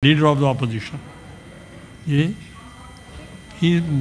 leader of the opposition. He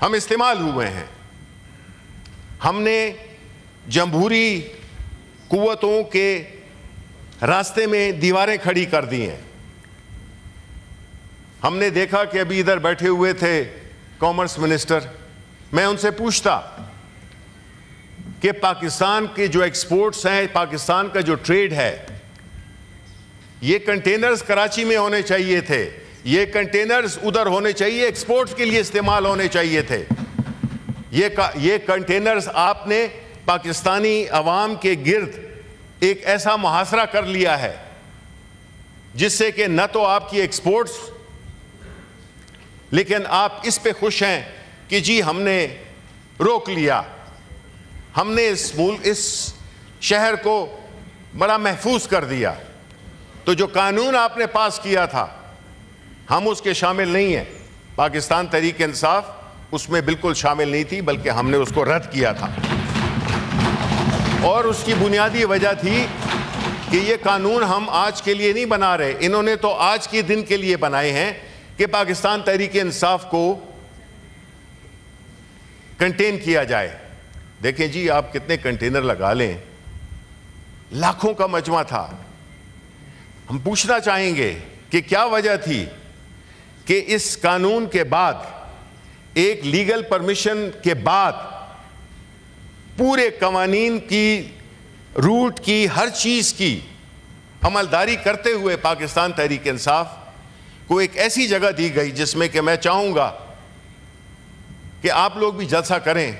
ہم استعمال ہوئے ہیں. ہم نے جمہوری قوتوں کے راستے میں دیواریں کھڑی کر دی ہیں. ہم نے دیکھا کہ ابھی ادھر بیٹھے ہوئے تھے کامرس منسٹر. میں ان سے پوچھتا کہ پاکستان کے جو ایکسپورٹس ہیں, پاکستان کا جو ٹریڈ ہے, یہ کنٹینرز کراچی میں ہونے چاہیے تھے, یہ کنٹینرز ادھر ہونے چاہیے, ایکسپورٹس کے لیے استعمال ہونے چاہیے تھے. یہ کنٹینرز آپ نے پاکستانی عوام کے گرد ایک ایسا محاصرہ کر لیا ہے جس سے کہ نہ تو آپ کی ایکسپورٹس, لیکن آپ اس پہ خوش ہیں کہ جی ہم نے روک لیا, ہم نے اس شہر کو بڑا محفوظ کر دیا. تو جو قانون آپ نے پاس کیا تھا ہم اس کے شامل نہیں ہیں. پاکستان تحریک انصاف اس میں بالکل شامل نہیں تھی, بلکہ ہم نے اس کو رد کیا تھا. اور اس کی بنیادی وجہ تھی کہ یہ قانون ہم آج کے لیے نہیں بنا رہے, انہوں نے تو آج کے دن کے لیے بنائے ہیں کہ پاکستان تحریک انصاف کو کنٹین کیا جائے. دیکھیں جی آپ کتنے کنٹینر لگا لیں, لاکھوں کا مجمع تھا. ہم پوچھنا چاہیں گے کہ کیا وجہ تھی کہ اس قانون کے بعد, ایک لیگل پرمیشن کے بعد, پورے قوانین کی, روٹ کی, ہر چیز کی عملداری کرتے ہوئے پاکستان تحریک انصاف کو ایک ایسی جگہ دی گئی جس میں کہ میں چاہوں گا کہ آپ لوگ بھی جلسہ کریں.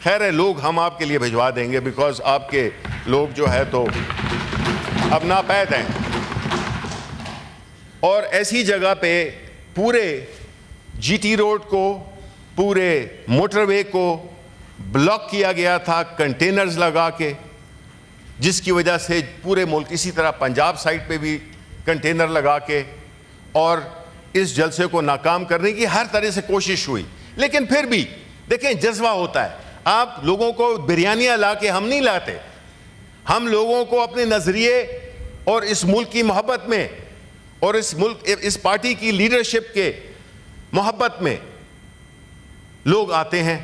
خیر ہے, لوگ ہم آپ کے لیے بھجوا دیں گے, بیکاز آپ کے لوگ جو ہے تو اب ناپید ہیں. اور ایسی جگہ پہ پورے جی ٹی روڈ کو, پورے موٹر وے کو بلاک کیا گیا تھا کنٹینرز لگا کے, جس کی وجہ سے پورے ملک, اسی طرح پنجاب سائٹ پہ بھی کنٹینر لگا کے, اور اس جلسے کو ناکام کرنے کی ہر طرح سے کوشش ہوئی. لیکن پھر بھی دیکھیں جذبہ ہوتا ہے. آپ لوگوں کو بریانیاں لا کے ہم نہیں لاتے, ہم لوگوں کو اپنے نظریے اور اس ملک کی محبت میں اور اس پارٹی کی لیڈرشپ کے محبت میں لوگ آتے ہیں.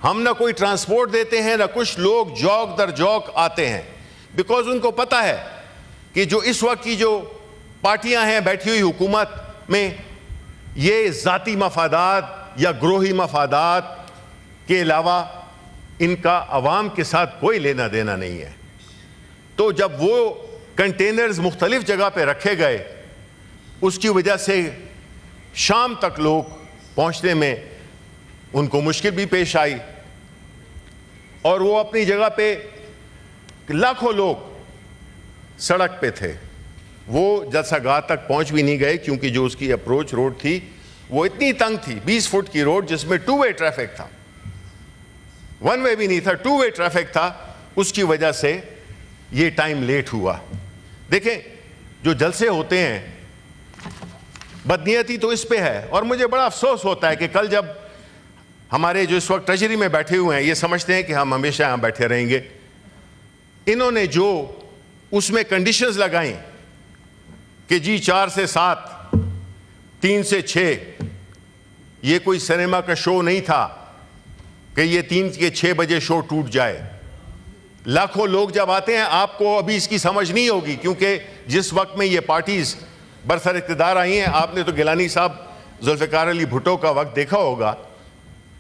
ہم نہ کوئی ٹرانسپورٹ دیتے ہیں, نہ کچھ لوگ جوک در جوک آتے ہیں, بیکاز ان کو پتہ ہے کہ جو اس وقت کی جو پارٹیاں ہیں بیٹھی ہوئی حکومت میں, یہ ذاتی مفادات یا گروہی مفادات کے علاوہ ان کا عوام کے ساتھ کوئی لینا دینا نہیں ہے. تو جب وہ کنٹینرز مختلف جگہ پہ رکھے گئے, اس کی وجہ سے شام تک لوگ پہنچنے میں ان کو مشکل بھی پیش آئی, اور وہ اپنی جگہ پہ لاکھوں لوگ سڑک پہ تھے. وہ جلسہ گاہ تک پہنچ بھی نہیں گئے کیونکہ جو اس کی اپروچ روڈ تھی وہ اتنی تنگ تھی, 20 فٹ کی روڈ جس میں 2 وے ٹریفک تھا, 1 وے بھی نہیں تھا, 2 وے ٹریفک تھا. اس کی وجہ سے یہ ٹائم لیٹ ہوا. دیکھیں جو جلسے ہوتے ہیں, بدنیتی تو اس پہ ہے, اور مجھے بڑا افسوس ہوتا ہے کہ کل جب ہمارے جو اس وقت ٹریجری میں بیٹھے ہوئے ہیں یہ سمجھتے ہیں کہ ہم ہمیشہ یہاں بیٹھے رہیں گے, انہوں نے جو اس میں کنڈیشنز لگائیں کہ جی 4 سے 7, 3 سے 6, یہ کوئی سنیما کا شو نہیں تھا کہ یہ 3 کے 6 بجے شو ٹوٹ جائے. لاکھوں لوگ جب آتے ہیں, آپ کو ابھی اس کی سمجھ نہیں ہوگی کیونکہ جس وقت میں یہ پارٹیز برسر اقتدار آئی ہیں, آپ نے تو گیلانی صاحب, ذوالفقار علی بھٹو کا وقت دیکھا ہوگا,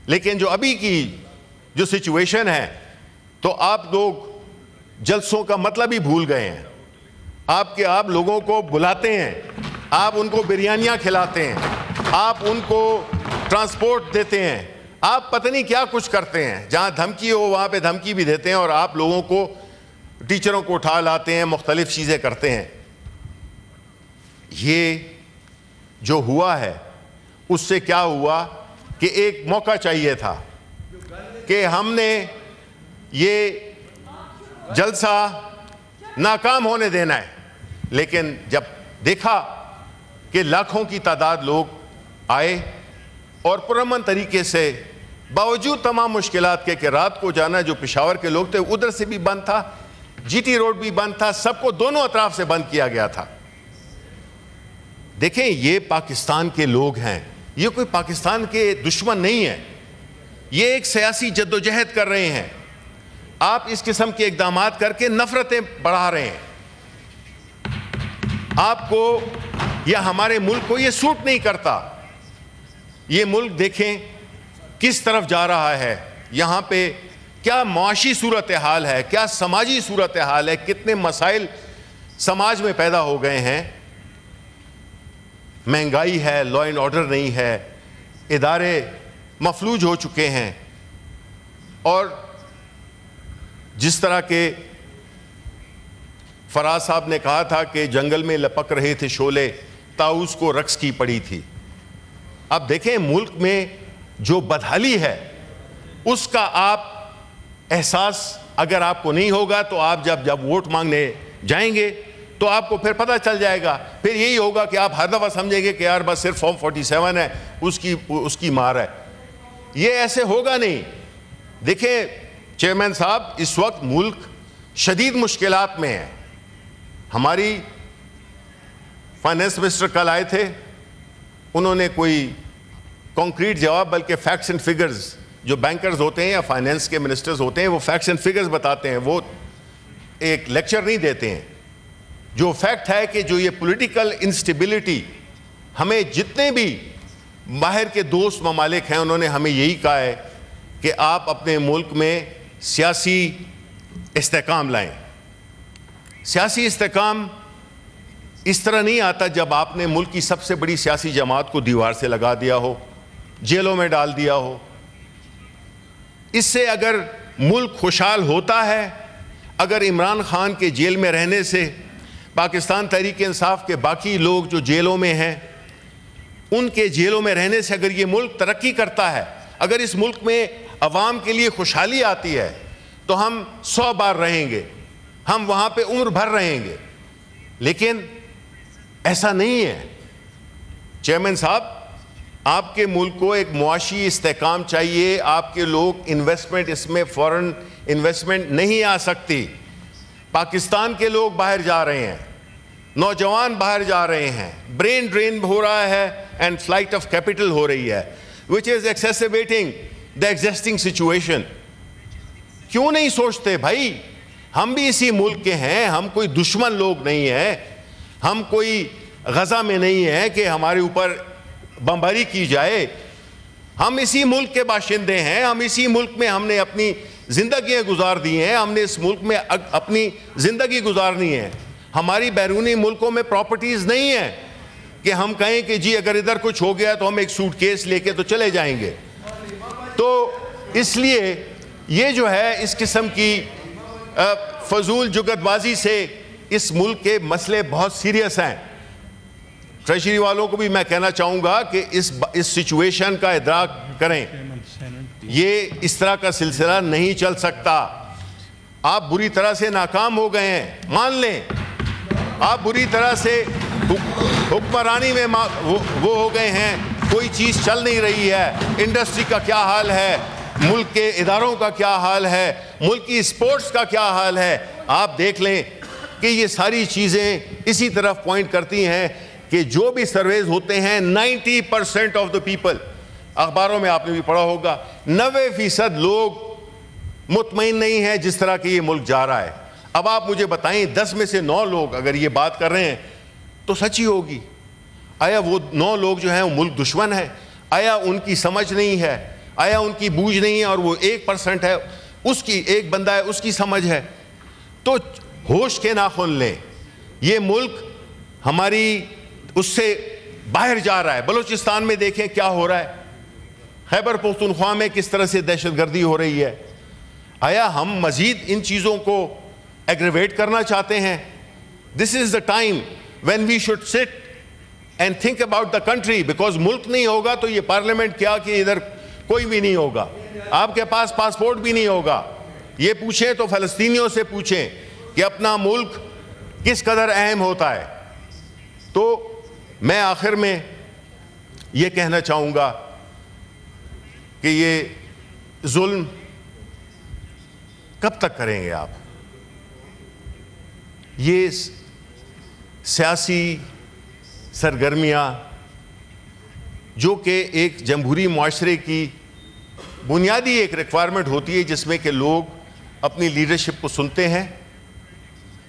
لیکن جو ابھی کی جو سچویشن ہے تو آپ لوگ جلسوں کا مطلب ہی بھول گئے ہیں. آپ لوگوں کو بلاتے ہیں, آپ ان کو بریانیاں کھلاتے ہیں, آپ ان کو ٹرانسپورٹ دیتے ہیں, آپ پتہ نہیں کیا کچھ کرتے ہیں, جہاں دھمکی ہو وہاں پہ دھمکی بھی دیتے ہیں, اور آپ لوگوں کو, ٹیچروں کو اٹھا لاتے ہیں, مختلف چیزیں کرتے ہیں. یہ جو ہوا ہے اس سے کیا ہوا کہ ایک موقع چاہیے تھا کہ ہم نے یہ جلسہ ناکام ہونے دینا ہے, لیکن جب دیکھا کہ لاکھوں کی تعداد لوگ آئے اور پرامن طریقے سے, باوجود تمام مشکلات کے کہ رات کو جانا جو پشاور کے لوگ تھے ادھر سے بھی بند تھا, جی ٹی روڈ بھی بند تھا, سب کو دونوں اطراف سے بند کیا گیا تھا. دیکھیں یہ پاکستان کے لوگ ہیں, یہ کوئی پاکستان کے دشمن نہیں ہے، یہ ایک سیاسی جدوجہد کر رہے ہیں. آپ اس قسم کے اقدامات کر کے نفرتیں بڑھا رہے ہیں. آپ کو یا ہمارے ملک کو یہ سوٹ نہیں کرتا. یہ ملک دیکھیں کس طرف جا رہا ہے، یہاں پہ کیا معاشی صورتحال ہے، کیا سماجی صورتحال ہے، کتنے مسائل سماج میں پیدا ہو گئے ہیں. مہنگائی ہے، لا اینڈ آرڈر نہیں ہے، ادارے مفلوج ہو چکے ہیں. اور جس طرح کے فراز صاحب نے کہا تھا کہ جنگل میں لپک رہے تھے شعلے، طاؤس کو رقص کی پڑی تھی. اب دیکھیں ملک میں جو بدحالی ہے اس کا آپ احساس اگر آپ کو نہیں ہوگا تو آپ جب ووٹ مانگنے جائیں گے تو آپ کو پھر پتہ چل جائے گا. پھر یہی ہوگا کہ آپ ہر دفعہ سمجھیں گے کہ یار بس صرف فارم 47 ہے، اس کی مار ہے. یہ ایسے ہوگا نہیں. دیکھیں چیئرمین صاحب، اس وقت ملک شدید مشکلات میں ہے. ہماری فائنانس منسٹر کل آئے تھے، انہوں نے کوئی کانکریٹ جواب بلکہ فیکٹس اینڈ فگرز، جو بینکرز ہوتے ہیں یا فائنانس کے منسٹرز ہوتے ہیں وہ فیکٹس اینڈ فگرز بتاتے ہیں، وہ ایک لیکچر نہیں دیتے ہیں. جو فیکٹ ہے کہ جو یہ پولیٹیکل انسٹیبلٹی، ہمیں جتنے بھی باہر کے دوست ممالک ہیں انہوں نے ہمیں یہی کہا ہے کہ آپ اپنے ملک میں سیاسی استحکام لائیں. سیاسی استحکام اس طرح نہیں آتا جب آپ نے ملک کی سب سے بڑی سیاسی جماعت کو دیوار سے لگا دیا ہو، جیلوں میں ڈال دیا ہو. اس سے اگر ملک خوشحال ہوتا ہے، اگر عمران خان کے جیل میں رہنے سے، پاکستان تحریک انصاف کے باقی لوگ جو جیلوں میں ہیں ان کے جیلوں میں رہنے سے اگر یہ ملک ترقی کرتا ہے، اگر اس ملک میں عوام کے لیے خوشحالی آتی ہے تو ہم 100 بار رہیں گے، ہم وہاں پہ عمر بھر رہیں گے. لیکن ایسا نہیں ہے. چیئرمین صاحب، آپ کے ملک کو ایک معاشی استحکام چاہیے. آپ کے لوگ انویسٹمنٹ، اس میں فورن انویسٹمنٹ نہیں آ سکتی. پاکستان کے لوگ باہر جا رہے ہیں، نوجوان باہر جا رہے ہیں، برین ڈرین ہو رہا ہے اینڈ فلائٹ آف کیپٹل ہو رہی ہے which is exacerbating the existing situation. کیوں نہیں سوچتے بھائی، ہم بھی اسی ملک کے ہیں، ہم کوئی دشمن لوگ نہیں ہیں، ہم کوئی غزہ میں نہیں ہیں کہ ہمارے اوپر بمباری کی جائے. ہم اسی ملک کے باشندے ہیں، ہم اسی ملک میں ہم نے اپنی زندگیاں گزار دی ہیں، ہم نے اس ملک میں اپنی زندگی گزارنی ہے. ہماری بیرونی ملکوں میں پراپرٹیز نہیں ہیں کہ ہم کہیں کہ جی اگر ادھر کچھ ہو گیا تو ہم ایک سوٹ کیس لے کے تو چلے جائیں گے. تو اس لیے یہ جو ہے اس قسم کی فضول جگت بازی سے اس ملک کے مسئلے بہت سیریس ہیں. ٹریجری والوں کو بھی میں کہنا چاہوں گا کہ اس سچویشن کا ادراک کریں. یہ اس طرح کا سلسلہ نہیں چل سکتا. آپ بری طرح سے ناکام ہو گئے ہیں، مان لیں. آپ بری طرح سے حکمرانی میں وہ ہو گئے ہیں، کوئی چیز چل نہیں رہی ہے. انڈسٹری کا کیا حال ہے، ملک کے اداروں کا کیا حال ہے، ملک کی اسپورٹس کا کیا حال ہے. آپ دیکھ لیں کہ یہ ساری چیزیں اسی طرف پوائنٹ کرتی ہیں کہ جو بھی سرویز ہوتے ہیں 90% آف دا پیپل، اخباروں میں آپ نے بھی پڑھا ہوگا، 90% لوگ مطمئن نہیں ہیں جس طرح کہ یہ ملک جا رہا ہے. اب آپ مجھے بتائیں 10 میں سے 9 لوگ اگر یہ بات کر رہے ہیں تو سچی ہوگی. آیا وہ 9 لوگ جو ہیں وہ ملک دشمن ہے؟ آیا ان کی سمجھ نہیں ہے؟ آیا ان کی بوجھ نہیں ہے؟ اور وہ 1% ہے، اس کی ایک بندہ ہے، اس کی سمجھ ہے. تو ہوش کے ناخن لیں. یہ ملک ہماری اس سے باہر جا رہا ہے. بلوچستان میں دیکھیں کیا ہو رہا ہے، خیبر پختونخوا میں کس طرح سے دہشت گردی ہو رہی ہے. آیا ہم مزید ان چیزوں کو ایگریویٹ کرنا چاہتے ہیں؟ This is the time when we should sit and think about the country, because ملک نہیں ہوگا تو یہ پارلیمنٹ کیا کہ ادھر کوئی بھی نہیں ہوگا. آپ کے پاس پاسپورٹ بھی نہیں ہوگا. یہ پوچھیں تو فلسطینیوں سے پوچھیں کہ اپنا ملک کس قدر اہم ہوتا ہے. تو میں آخر میں یہ کہنا چاہوں گا کہ یہ ظلم کب تک کریں گے آپ؟ یہ سیاسی سرگرمیاں جو کہ ایک جمہوری معاشرے کی بنیادی ایک ریکوائرمنٹ ہوتی ہے، جس میں کہ لوگ اپنی لیڈرشپ کو سنتے ہیں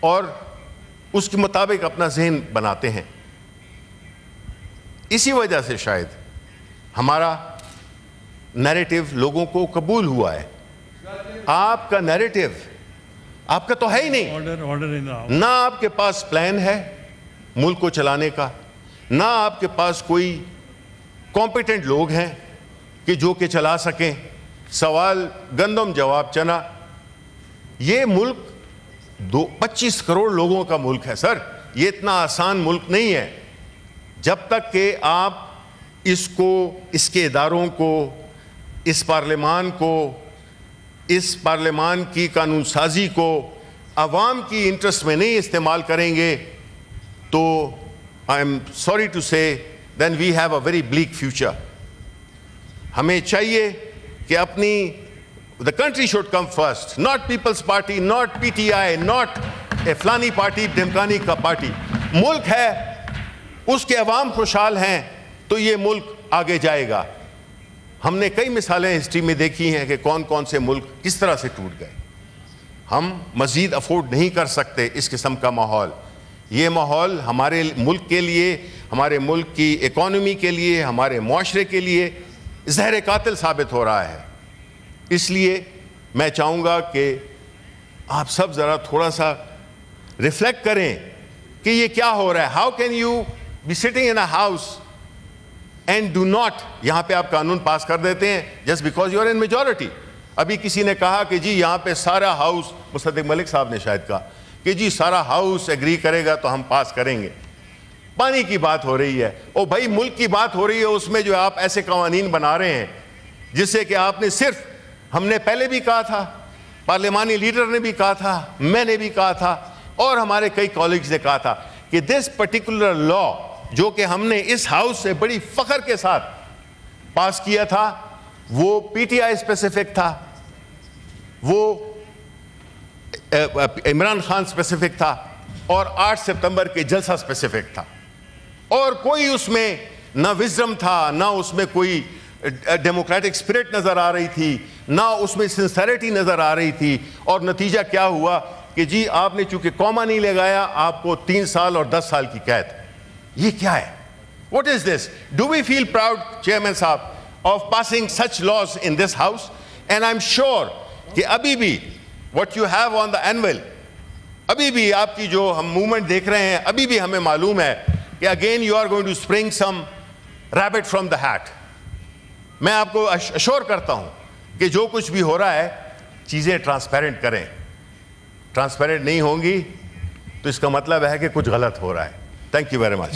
اور اس کے مطابق اپنا ذہن بناتے ہیں۔ اسی وجہ سے شاید ہمارا نیریٹو لوگوں کو قبول ہوا ہے۔ آپ کا نیریٹو آپ کا تو ہے ہی نہیں، نہ آپ کے پاس پلان ہے ملک کو چلانے کا، نہ آپ کے پاس کوئی کمپیٹنٹ لوگ ہیں کہ جو کہ چلا سکیں۔ سوال گندم جواب چنا۔ یہ ملک 25 کروڑ لوگوں کا ملک ہے سر، یہ اتنا آسان ملک نہیں ہے۔ جب تک کہ آپ اس کو، اس کے اداروں کو، اس پارلیمان کو، اس پارلیمان کی قانون سازی کو عوام کی انٹرسٹ میں نہیں استعمال کریں گے تو I am sorry to say then we have a very bleak future۔ ہمیں چاہیے کہ اپنی the country should come first, not People's Party, not PTI, not a فلانی پارٹی ڈھمکانی کا پارٹی۔ ملک ہے، اس کے عوام خوشحال ہیں تو یہ ملک آگے جائے گا۔ ہم نے کئی مثالیں ہسٹری میں دیکھی ہیں کہ کون کون سے ملک کس طرح سے ٹوٹ گئے۔ ہم مزید افورڈ نہیں کر سکتے اس قسم کا ماحول۔ یہ ماحول ہمارے ملک کے لیے، ہمارے ملک کی اکانومی کے لیے، ہمارے معاشرے کے لیے زہر قاتل ثابت ہو رہا ہے۔ اس لیے میں چاہوں گا کہ آپ سب ذرا تھوڑا سا ریفلیکٹ کریں کہ یہ کیا ہو رہا ہے۔ How can you be sitting in a house and do not, یہاں پہ آپ قانون پاس کر دیتے ہیں just because you are in majority. ابھی کسی نے کہا کہ جی یہاں پہ سارا ہاؤس، مصدق ملک صاحب نے شاید کہا کہ جی سارا ہاؤس ایگری کرے گا تو ہم پاس کریں گے۔ پانی کی بات ہو رہی ہے، او بھائی ملک کی بات ہو رہی ہے، اس میں جو آپ ایسے قوانین بنا رہے ہیں جس سے کہ آپ نے صرف، ہم نے پہلے بھی کہا تھا، پارلیمانی لیڈر نے بھی کہا تھا، میں نے بھی کہا تھا اور ہمارے کئی کالیگز نے کہا تھا کہ دس پرٹیکولر لا جو کہ ہم نے اس ہاؤس سے بڑی فخر کے ساتھ پاس کیا تھا وہ پی ٹی آئی اسپیسیفک تھا، وہ عمران خان اسپیسیفک تھا اور 8 سپتمبر کے جلسہ اسپیسیفک تھا، اور کوئی اس میں نہ وزڈم تھا، نہ اس میں کوئی ڈیموکریٹک اسپرٹ نظر آ رہی تھی، نہ اس میں سنسیریٹی نظر آ رہی تھی۔ اور نتیجہ کیا ہوا کہ جی آپ نے چونکہ کوما نہیں لگایا، آپ کو 3 سال اور 10 سال کی قید۔ یہ کیا ہے؟ What is this? Do we feel proud, Chairman صاحب, of passing such laws in this house? And I'm sure کہ ابھی بھی what you have on the anvil، ابھی بھی آپ کی جو ہم موومنٹ دیکھ رہے ہیں، ابھی بھی ہمیں معلوم ہے کہ again you are going to spring some rabbit from the hat۔ میں آپ کو اشور کرتا ہوں کہ جو کچھ بھی ہو رہا ہے چیزیں ٹرانسپیرنٹ کریں۔ ٹرانسپیرنٹ نہیں ہوں گی تو اس کا مطلب ہے کہ کچھ غلط ہو رہا ہے۔ Thank you very much.